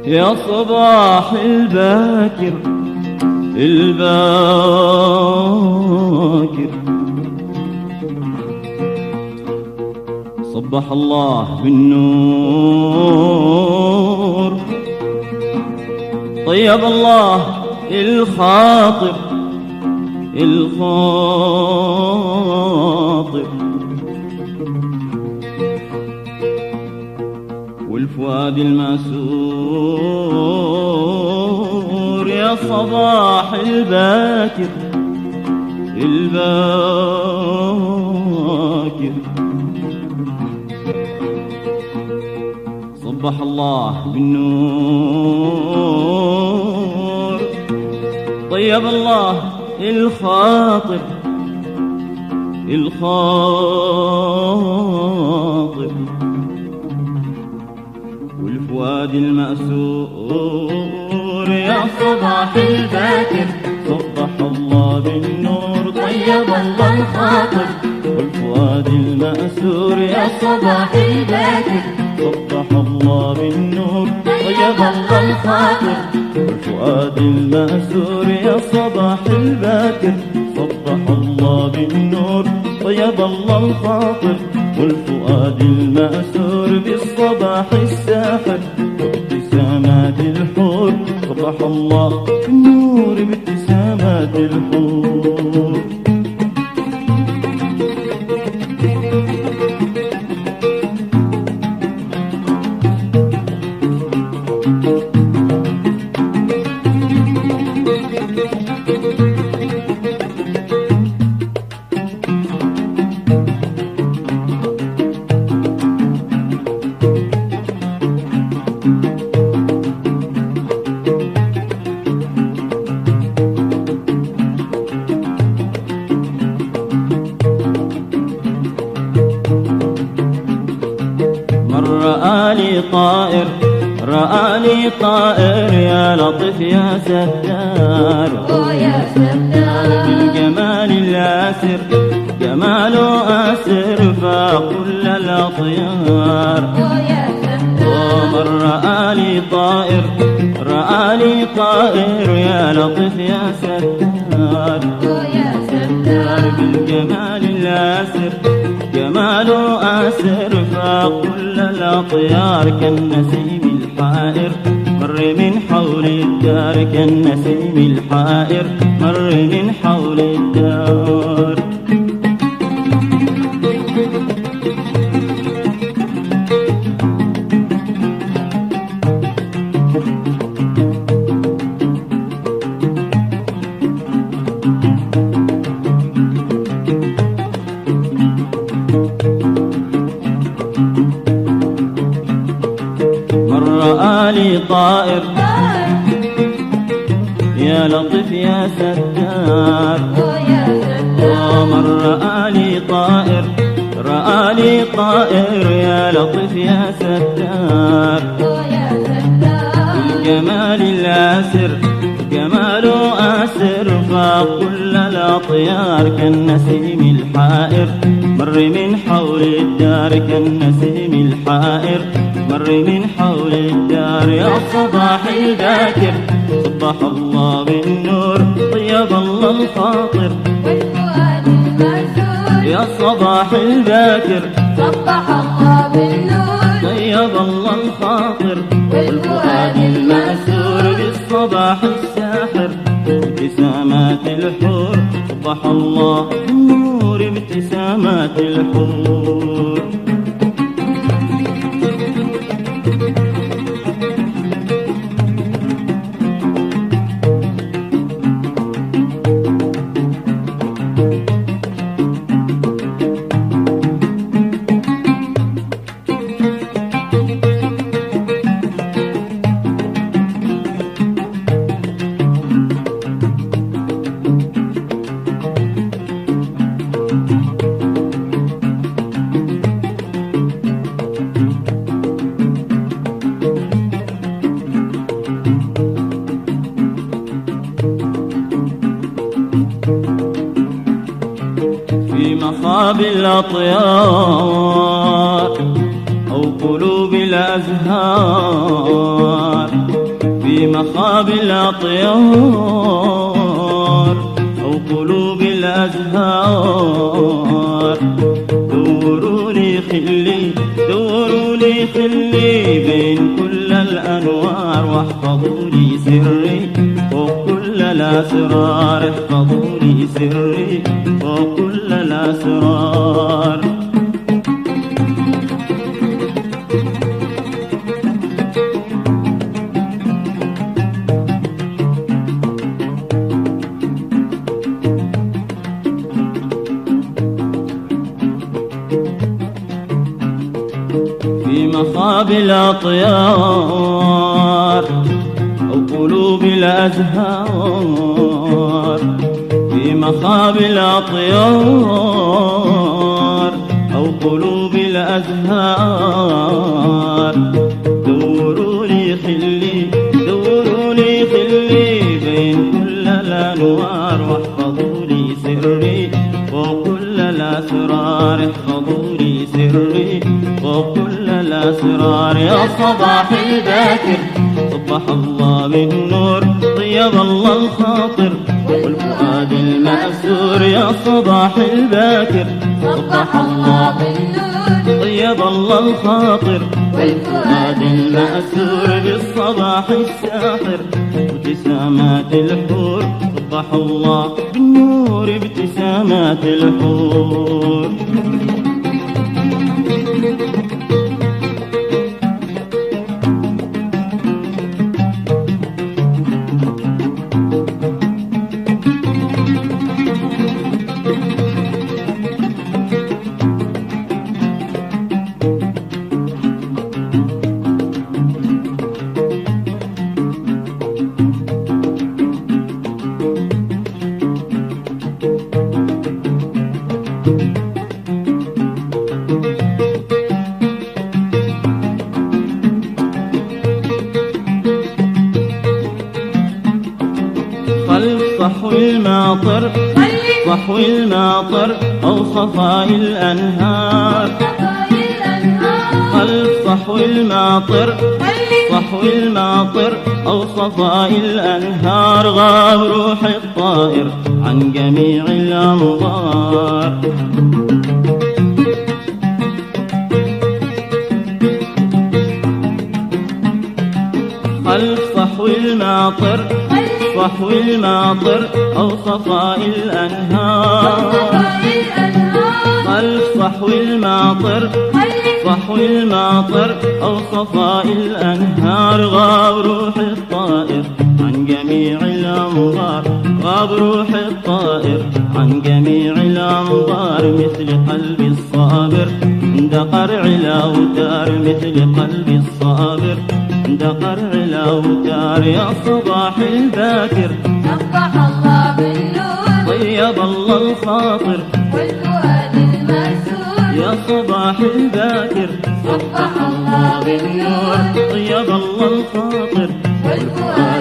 يا صباح الباكر الباكر، صبح الله بالنور، طيب الله الخاطر الخاطر، والفؤاد الماسور، يا صباح الباكر الباكر، صبح الله بالنور، طيب الله الخاطر الخاطر، والفؤاد المأسور، يا صباح الباكر صبح الله بالنور، طيب الله الخاطر، والفؤاد المأسور، يا صباح الباكر صبح الله بالنور، طيب الله الخاطر، والفؤاد المأسور، يا صباح الباكر صبح الله بالنور، طيب الله الخاطر، والفؤاد المأسور، بالصباح الساحر وابتسامات الحور، صبح الله بالنور بابتسامات الحور. رآلي طائر رآلي طائر، يا لطيف يا ستار، يا ستار، بالجمال الآسر جماله آسر فكل الأطيار، يا ستار، من رآلي طائر رآلي طائر، يا لطيف يا ستار، يا ستار، بالجمال الآسر جماله آسر فكل الأطيار، كالنسيم الحائر مر من حول الدار، كالنسيم الحائر مر من حول الدار. رآلي طائر يا لطيف يا ستار، من رآلي طائر رآلي طائر، يا لطيف يا ستار، بالجمال الآسر جماله آسر فكل الأطيار، كالنسيم الحائر مر من حول الدار، كالنسيم الحائر مر من حول الدار، يا صباح الباكر صبح الله بالنور، طيب الله الخاطر، والفؤاد المأسور، يا صباح الباكر صبح الله بالنور، طيب الله الخاطر، والفؤاد المأسور، بالصباح الساحر ابتسامات الحور، صبح الله بالنور بابتسامات الحور. في مخاب الأطيار أو قلوب الأزهار مخاب الأطيار أو قلوب الأزهار. دوروا لي خلي دوروا لي خلي بين كل الأنوار، واحفظوا لي سري فوق كل الأسرار. احفظوا لي سري فوق كل الأسرار. في مخاب الأطيار أو قلوب الأزهار. في مخاب الأطيار أو قلوب الأزهار. دوروا لي خلي دوروا لي خلي بين كل الأنوار، واحفظوا لي سري فوق كل الأسرار. احفظوا لي سري فوق كل الأسرار. يا صباح الباكر صبح الله بالنور، طيب الله الخاطر والفؤاد المأسور. يا صباح الباكر صبح الله بالنور، طيب الله الخاطر والفؤاد المأسور. بالصباح الساحر ابتسامات الحور، صبح الله بالنور ابتسامات الحور. صحو الماطر صحو الماطر أو صفاء الأنهار. خلف صحو الماطر صحو الماطر أو صفاء الأنهار. غاب روح الطائر عن جميع الأنظار. خلف صحو الماطر صحو الماطر أو صفاء الأنهار. خلف صحو الماطر صحو الماطر أو صفاء الأنهار. غاب روح الطائر عن جميع الأنظار. غاب روح الطائر عن جميع الأنظار. مثل قلب الصابر عند قرع الأوتار. مثل قلب الصابر عند قرع الأوتار. يا صباح الباكر صبح الله بالنور، طيب الله الخاطر والفؤاد المأسور. يا صباح الباكر صبح الله بالنور، طيب الله الخاطر والفؤاد